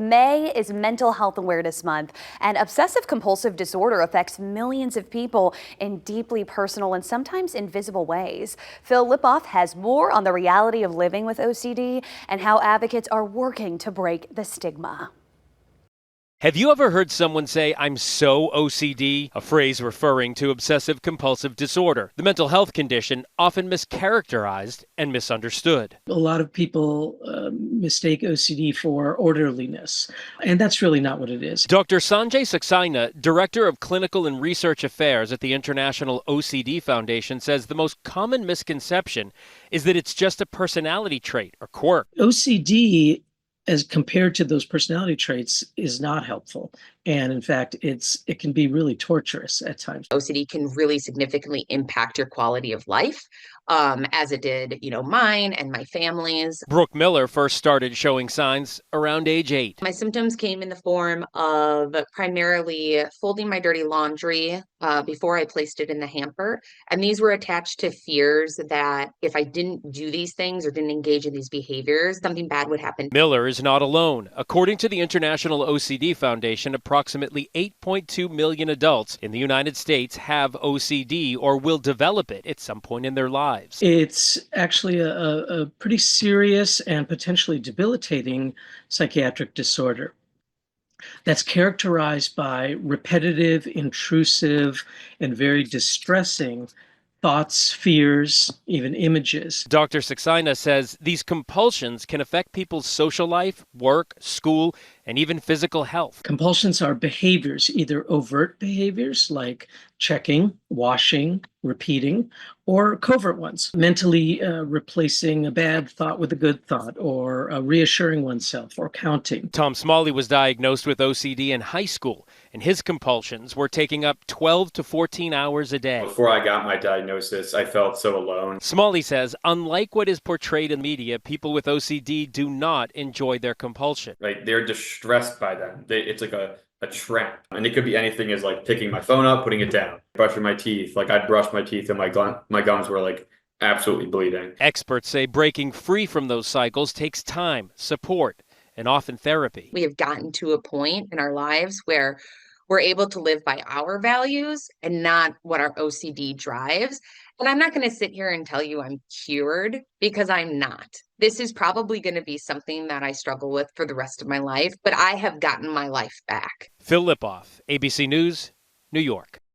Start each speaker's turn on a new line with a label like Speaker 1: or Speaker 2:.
Speaker 1: May is Mental Health Awareness Month, and obsessive-compulsive disorder affects millions of people in deeply personal and sometimes invisible ways. Phil Lipoff has more on the reality of living with OCD and how advocates are working to break the stigma.
Speaker 2: Have you ever heard someone say, "I'm so OCD"? A phrase referring to obsessive-compulsive disorder, the mental health condition often mischaracterized and misunderstood.
Speaker 3: A lot of people mistake OCD for orderliness, and that's really not what it is.
Speaker 2: Dr. Sanjay Saxena, Director of Clinical and Research Affairs at the International OCD Foundation, says the most common misconception is that it's just a personality trait or quirk.
Speaker 3: OCD, as compared to those personality traits, is not helpful. And in fact, it can be really torturous at times.
Speaker 4: OCD can really significantly impact your quality of life, as it did, mine and my family's.
Speaker 2: Brooke Miller first started showing signs around age 8.
Speaker 4: My symptoms came in the form of primarily folding my dirty laundry before I placed it in the hamper. And these were attached to fears that if I didn't do these things or didn't engage in these behaviors, something bad would happen.
Speaker 2: Miller is not alone. According to the International OCD Foundation, approximately 8.2 million adults in the United States have OCD or will develop it at some point in their lives.
Speaker 3: It's actually a pretty serious and potentially debilitating psychiatric disorder that's characterized by repetitive, intrusive, and very distressing thoughts, fears, even images.
Speaker 2: Dr. Saxena says these compulsions can affect people's social life, work, school, and even physical health.
Speaker 3: Compulsions are behaviors, either overt behaviors like checking, washing, repeating, or covert ones, mentally replacing a bad thought with a good thought, or reassuring oneself, or counting.
Speaker 2: Tom Smalley was diagnosed with OCD in high school, and his compulsions were taking up 12 to 14 hours a day.
Speaker 5: Before I got my diagnosis, I felt so alone.
Speaker 2: Smalley says, unlike what is portrayed in media, people with OCD do not enjoy their compulsion.
Speaker 5: Right? They're distressed by them. It's like a trap. And it could be anything as like picking my phone up, putting it down, brushing my teeth. Like I'd brush my teeth and my gums were like absolutely bleeding.
Speaker 2: Experts say breaking free from those cycles takes time, support, and often therapy.
Speaker 4: We have gotten to a point in our lives where we're able to live by our values and not what our OCD drives. And I'm not going to sit here and tell you I'm cured, because I'm not. This is probably going to be something that I struggle with for the rest of my life, but I have gotten my life back.
Speaker 2: Phil Lipoff, ABC News, New York.